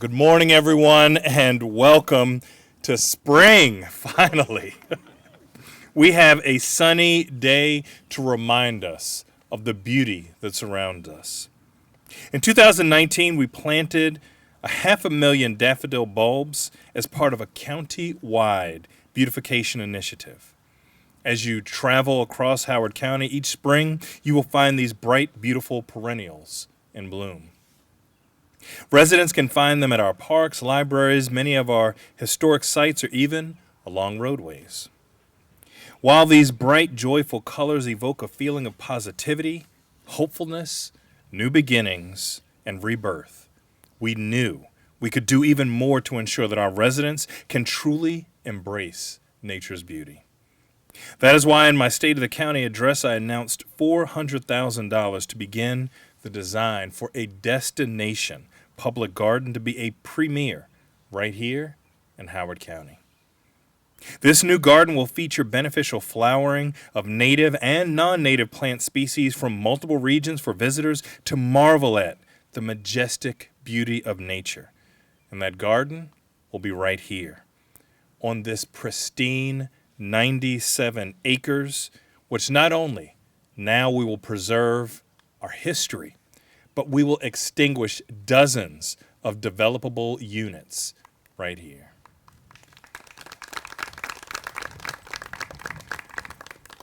Good morning, everyone, and welcome to spring, finally. We have a sunny day to remind us of the beauty that surrounds us. In 2019, we planted 500,000 daffodil bulbs as part of a county-wide beautification initiative. As you travel across Howard County each spring, you will find these bright, beautiful perennials in bloom. Residents can find them at our parks, libraries, many of our historic sites, or even along roadways. While these bright, joyful colors evoke a feeling of positivity, hopefulness, new beginnings, and rebirth, we knew we could do even more to ensure that our residents can truly embrace nature's beauty. That is why in my State of the County address, I announced $400,000 to begin the design for a destination public garden to be a premier right here in Howard County. This new garden will feature beneficial flowering of native and non-native plant species from multiple regions for visitors to marvel at the majestic beauty of nature. And that garden will be right here on this pristine 97 acres, which not only now we will preserve our history, but we will extinguish dozens of developable units right here.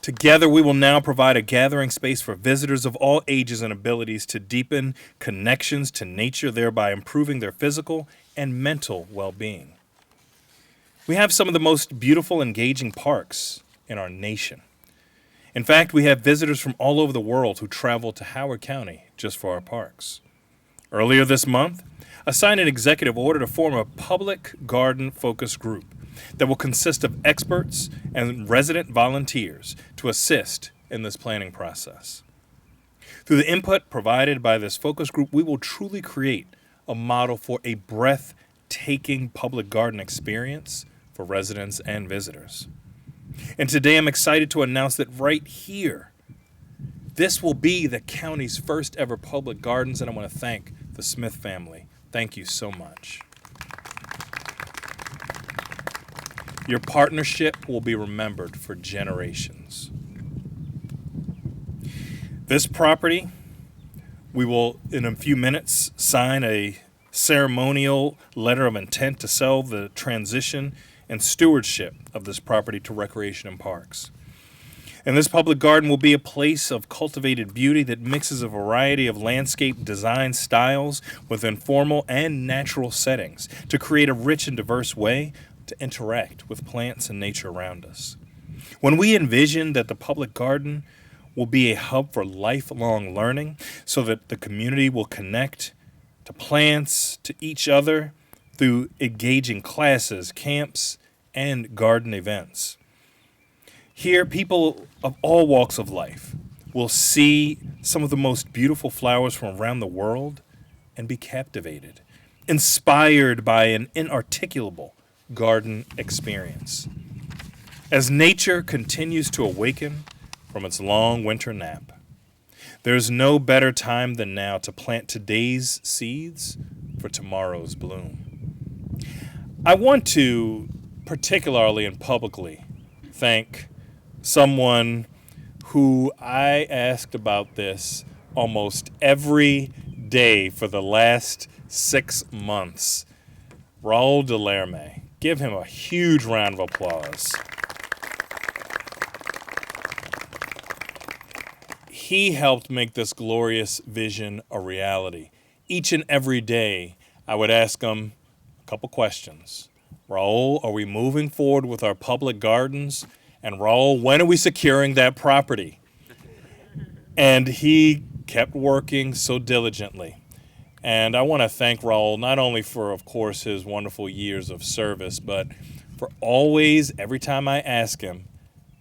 Together, we will now provide a gathering space for visitors of all ages and abilities to deepen connections to nature, thereby improving their physical and mental well-being. We have some of the most beautiful, engaging parks in our nation. In fact, we have visitors from all over the world who travel to Howard County just for our parks. Earlier this month, I signed an executive order to form a public garden focus group that will consist of experts and resident volunteers to assist in this planning process. Through the input provided by this focus group, we will truly create a model for a breathtaking public garden experience for residents and visitors. And today I'm excited to announce that right here, this will be the county's first ever public gardens, and I want to thank the Smith family. Thank you so much. Your partnership will be remembered for generations. This property, we will in a few minutes sign a ceremonial letter of intent to sell the transition and stewardship of this property to Recreation and Parks. And this public garden will be a place of cultivated beauty that mixes a variety of landscape design styles with informal and natural settings to create a rich and diverse way to interact with plants and nature around us. When we envision that the public garden will be a hub for lifelong learning so that the community will connect to plants, to each other, through engaging classes, camps, and garden events. Here, people of all walks of life will see some of the most beautiful flowers from around the world and be captivated, inspired by an inarticulable garden experience. As nature continues to awaken from its long winter nap, there's no better time than now to plant today's seeds for tomorrow's bloom. I want to particularly and publicly thank someone who I asked about this almost every day for the last 6 months, Raul Delerme. Give him a huge round of applause. He helped make this glorious vision a reality. Each and every day, I would ask him a couple questions. Raul, are we moving forward with our public gardens? And Raul, when are we securing that property? And he kept working so diligently. And I want to thank Raul not only for, of course, his wonderful years of service, but for always, every time I ask him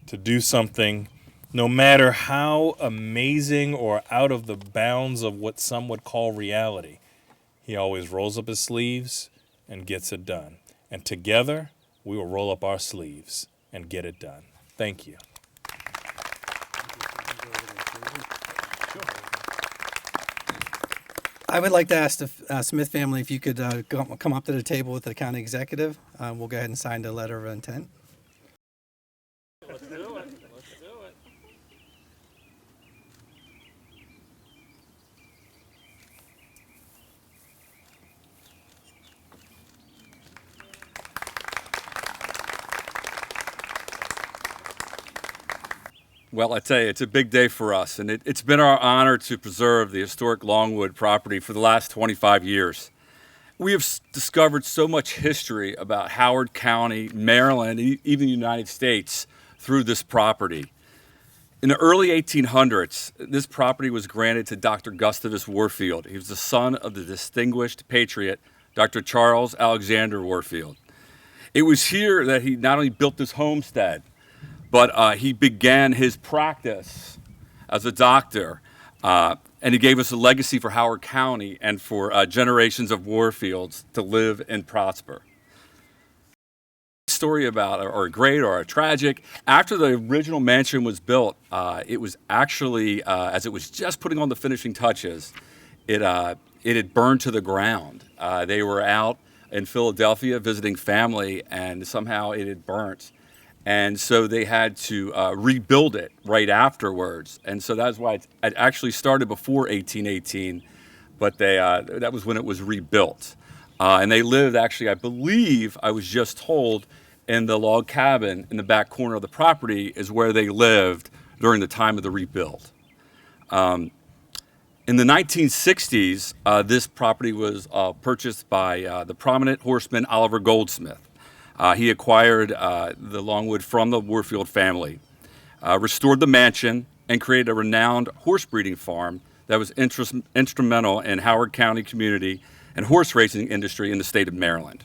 to do something, no matter how amazing or out of the bounds of what some would call reality, he always rolls up his sleeves and gets it done. And together, we will roll up our sleeves and get it done. Thank you. I would like to ask the Smith family if you could come up to the table with the county executive. We'll go ahead and sign the letter of intent. Let's do it. Let's do it. Well, I tell you, it's a big day for us, and it's been our honor to preserve the historic Longwood property for the last 25 years. We have discovered so much history about Howard County, Maryland, even the United States through this property. In the early 1800s, this property was granted to Dr. Gustavus Warfield. He was the son of the distinguished patriot, Dr. Charles Alexander Warfield. It was here that he not only built his homestead, but he began his practice as a doctor, and he gave us a legacy for Howard County and for generations of Warfields to live and prosper. Story about or a great or a tragic. After the original mansion was built, it was actually, as it was just putting on the finishing touches, it had burned to the ground. They were out in Philadelphia visiting family, and somehow it had burnt. And so they had to rebuild it right afterwards. And so that's why it actually started before 1818, but that was when it was rebuilt. And they lived, actually, I believe, I was just told, in the log cabin in the back corner of the property is where they lived during the time of the rebuild. In the 1960s, this property was purchased by the prominent horseman Oliver Goldsmith. He acquired the Longwood from the Warfield family, restored the mansion, and created a renowned horse breeding farm that was instrumental in Howard County community and horse racing industry in the state of Maryland.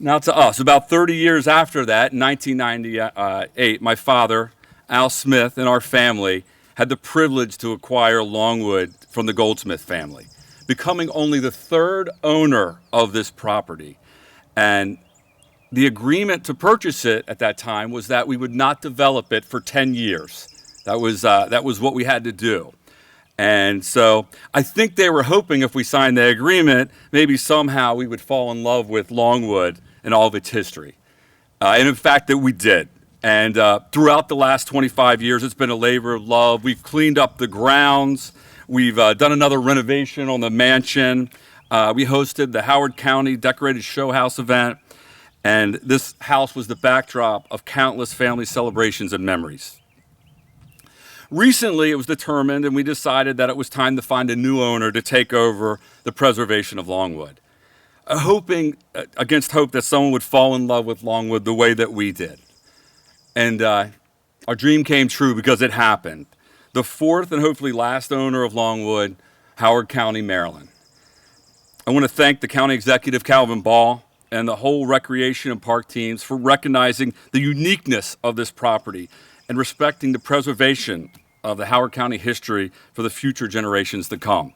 Now to us, about 30 years after that, in 1998, my father, Al Smith, and our family had the privilege to acquire Longwood from the Goldsmith family, becoming only the third owner of this property. And the agreement to purchase it at that time was that we would not develop it for 10 years. That was what we had to do. And so I think they were hoping if we signed the agreement, maybe somehow we would fall in love with Longwood and all of its history. And in fact, that we did. And throughout the last 25 years, it's been a labor of love. We've cleaned up the grounds. We've done another renovation on the mansion. We hosted the Howard County Decorated Show House event. And this house was the backdrop of countless family celebrations and memories. Recently, it was determined, and we decided that it was time to find a new owner to take over the preservation of Longwood, hoping against hope that someone would fall in love with Longwood the way that we did. And our dream came true because it happened. The fourth and hopefully last owner of Longwood, Howard County, Maryland. I want to thank the county executive, Calvin Ball, and the whole recreation and park teams for recognizing the uniqueness of this property and respecting the preservation of the Howard County history for the future generations to come.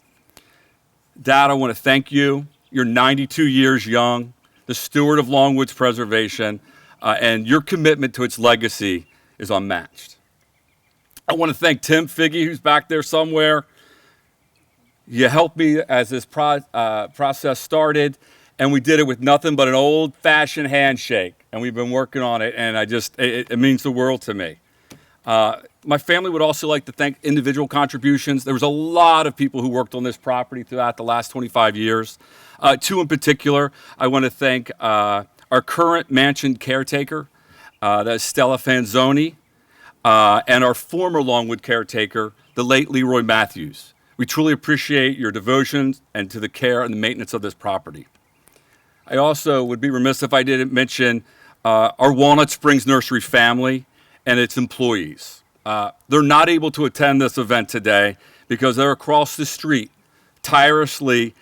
Dad, I want to thank you. You're 92 years young, the steward of Longwood's preservation, and your commitment to its legacy is unmatched. I want to thank Tim Figge, who's back there somewhere. You helped me as this process started. And we did it with nothing but an old-fashioned handshake, and we've been working on it, and it means the world to me. My family would also like to thank individual contributions. There was a lot of people who worked on this property throughout the last 25 years. Two in particular, I want to thank our current mansion caretaker, that's Stella Fanzoni, and our former Longwood caretaker, the late Leroy Matthews. We truly appreciate your devotion and to the care and the maintenance of this property. I also would be remiss if I didn't mention our Walnut Springs Nursery family and its employees. They're not able to attend this event today because they're across the street, tirelessly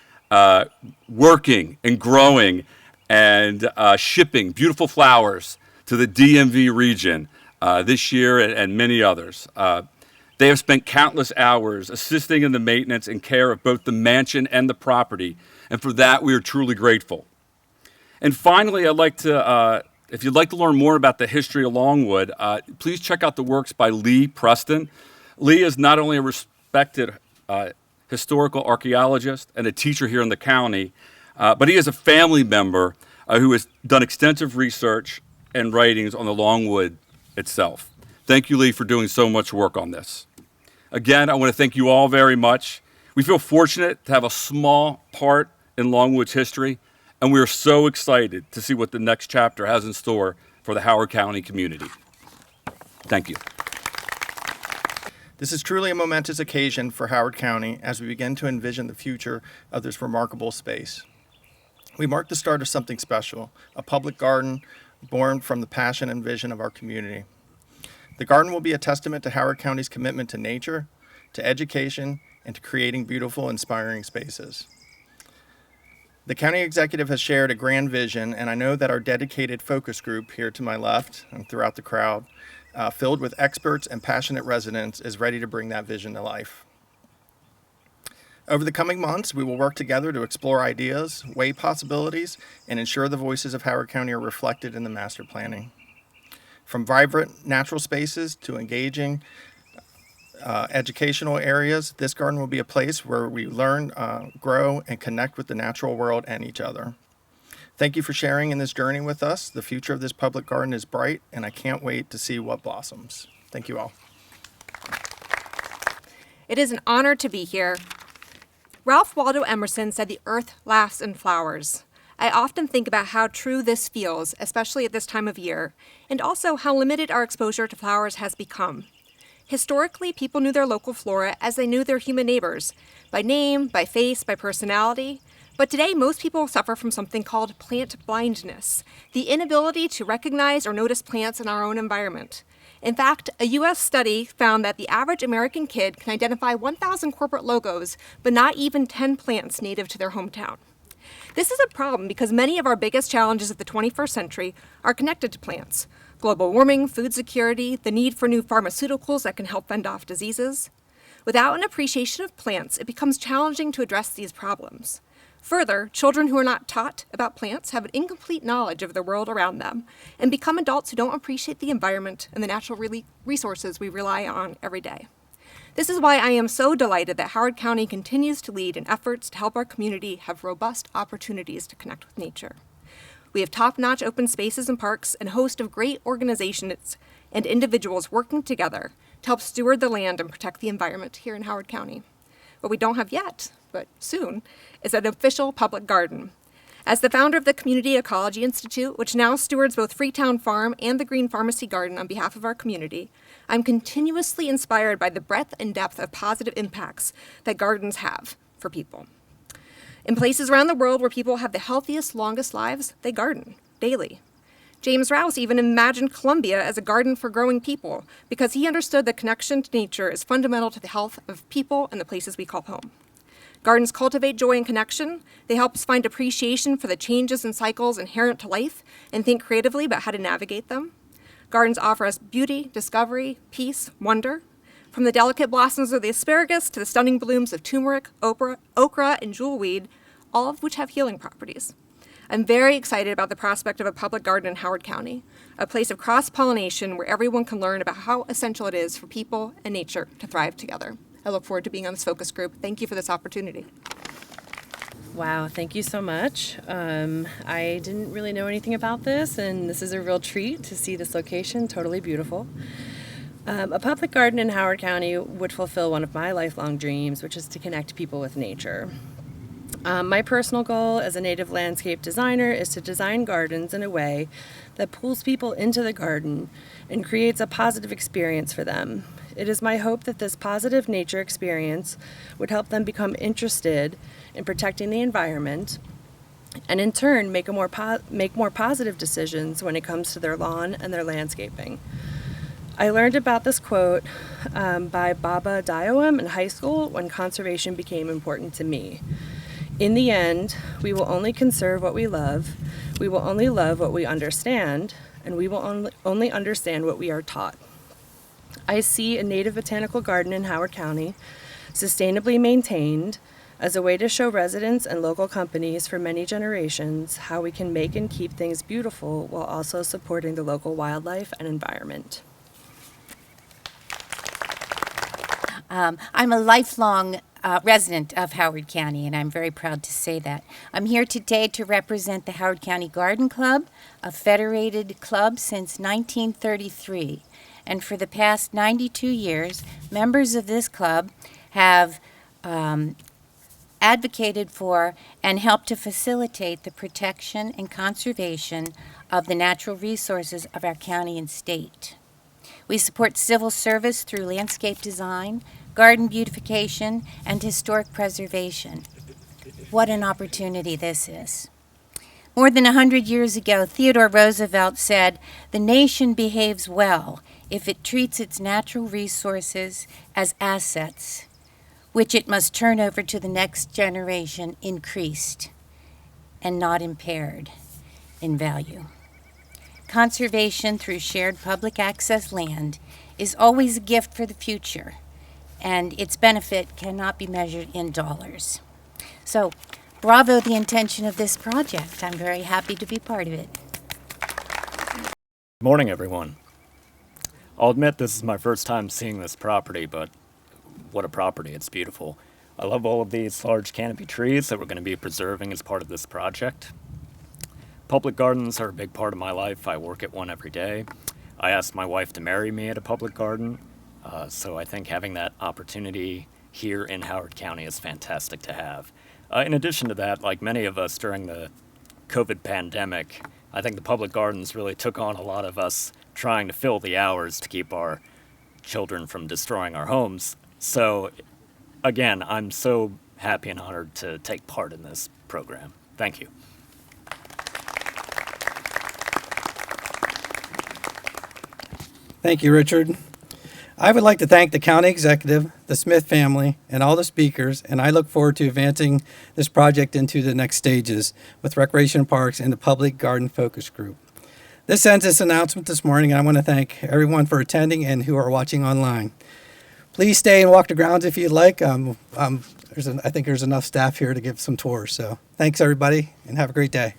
working and growing and shipping beautiful flowers to the DMV region this year and many others. They have spent countless hours assisting in the maintenance and care of both the mansion and the property, and for that we are truly grateful. And finally, I'd like to, if you'd like to learn more about the history of Longwood, please check out the works by Lee Preston. Lee is not only a respected historical archaeologist, and a teacher here in the county, but he is a family member who has done extensive research and writings on the Longwood itself. Thank you, Lee, for doing so much work on this. Again, I want to thank you all very much. We feel fortunate to have a small part in Longwood's history, and we are so excited to see what the next chapter has in store for the Howard County community. Thank you. This is truly a momentous occasion for Howard County as we begin to envision the future of this remarkable space. We mark the start of something special, a public garden born from the passion and vision of our community. The garden will be a testament to Howard County's commitment to nature, to education, and to creating beautiful, inspiring spaces. The county executive has shared a grand vision, and I know that our dedicated focus group here to my left and throughout the crowd, filled with experts and passionate residents, is ready to bring that vision to life. Over the coming months, we will work together to explore ideas, weigh possibilities, and ensure the voices of Howard County are reflected in the master planning. From vibrant natural spaces to engaging educational areas, this garden will be a place where we learn, grow, and connect with the natural world and each other. Thank you for sharing in this journey with us. The future of this public garden is bright, and I can't wait to see what blossoms. Thank you all. It is an honor to be here. Ralph Waldo Emerson said the earth laughs in flowers. I often think about how true this feels, especially at this time of year, and also how limited our exposure to flowers has become. Historically, people knew their local flora as they knew their human neighbors, by name, by face, by personality. But today, most people suffer from something called plant blindness, the inability to recognize or notice plants in our own environment. In fact, a U.S. study found that the average American kid can identify 1,000 corporate logos, but not even 10 plants native to their hometown. This is a problem because many of our biggest challenges of the 21st century are connected to plants. Global warming, food security, the need for new pharmaceuticals that can help fend off diseases. Without an appreciation of plants, it becomes challenging to address these problems. Further, children who are not taught about plants have an incomplete knowledge of the world around them and become adults who don't appreciate the environment and the natural resources we rely on every day. This is why I am so delighted that Howard County continues to lead in efforts to help our community have robust opportunities to connect with nature. We have top-notch open spaces and parks and a host of great organizations and individuals working together to help steward the land and protect the environment here in Howard County. What we don't have yet, but soon, is an official public garden. As the founder of the Community Ecology Institute, which now stewards both Freetown Farm and the Green Pharmacy Garden on behalf of our community, I'm continuously inspired by the breadth and depth of positive impacts that gardens have for people. In places around the world where people have the healthiest, longest lives, they garden daily. James Rouse even imagined Colombia as a garden for growing people because he understood that connection to nature is fundamental to the health of people and the places we call home. Gardens cultivate joy and connection. They help us find appreciation for the changes and cycles inherent to life and think creatively about how to navigate them. Gardens offer us beauty, discovery, peace, wonder. From the delicate blossoms of the asparagus to the stunning blooms of turmeric, okra, and jewelweed, all of which have healing properties. I'm very excited about the prospect of a public garden in Howard County, a place of cross-pollination where everyone can learn about how essential it is for people and nature to thrive together. I look forward to being on this focus group. Thank you for this opportunity. Wow, thank you so much. I didn't really know anything about this, and this is a real treat to see this location. Totally beautiful. A public garden in Howard County would fulfill one of my lifelong dreams, which is to connect people with nature. My personal goal as a native landscape designer is to design gardens in a way that pulls people into the garden and creates a positive experience for them. It is my hope that this positive nature experience would help them become interested in protecting the environment and in turn make more positive decisions when it comes to their lawn and their landscaping. I learned about this quote by Baba Dioam in high school when conservation became important to me. In the end, we will only conserve what we love, we will only love what we understand, and we will only understand what we are taught. I see a native botanical garden in Howard County, sustainably maintained, as a way to show residents and local companies for many generations how we can make and keep things beautiful while also supporting the local wildlife and environment. I'm a lifelong resident of Howard County, and I'm very proud to say that. I'm here today to represent the Howard County Garden Club, a federated club since 1933. And for the past 92 years, members of this club have advocated for and helped to facilitate the protection and conservation of the natural resources of our county and state. We support civil service through landscape design, garden beautification, and historic preservation. What an opportunity this is. More than 100 years ago, Theodore Roosevelt said, "The nation behaves well if it treats its natural resources as assets, which it must turn over to the next generation increased and not impaired in value." Conservation through shared public access land is always a gift for the future, and its benefit cannot be measured in dollars. So, bravo the intention of this project. I'm very happy to be part of it. Good morning, everyone. I'll admit this is my first time seeing this property, but what a property. It's beautiful. I love all of these large canopy trees that we're going to be preserving as part of this project. Public gardens are a big part of my life. I work at one every day. I asked my wife to marry me at a public garden, so I think having that opportunity here in Howard County is fantastic to have. In addition to that, like many of us during the COVID pandemic, I think the public gardens really took on a lot of us trying to fill the hours to keep our children from destroying our homes. So, again, I'm so happy and honored to take part in this program. Thank you. Thank you, Richard. I would like to thank the county executive, the Smith family, and all the speakers, and I look forward to advancing this project into the next stages with Recreation Parks and the Public Garden Focus Group. This ends this announcement this morning, and I want to thank everyone for attending and who are watching online. Please stay and walk the grounds if you'd like. I think there's enough staff here to give some tours. So thanks, everybody, and have a great day.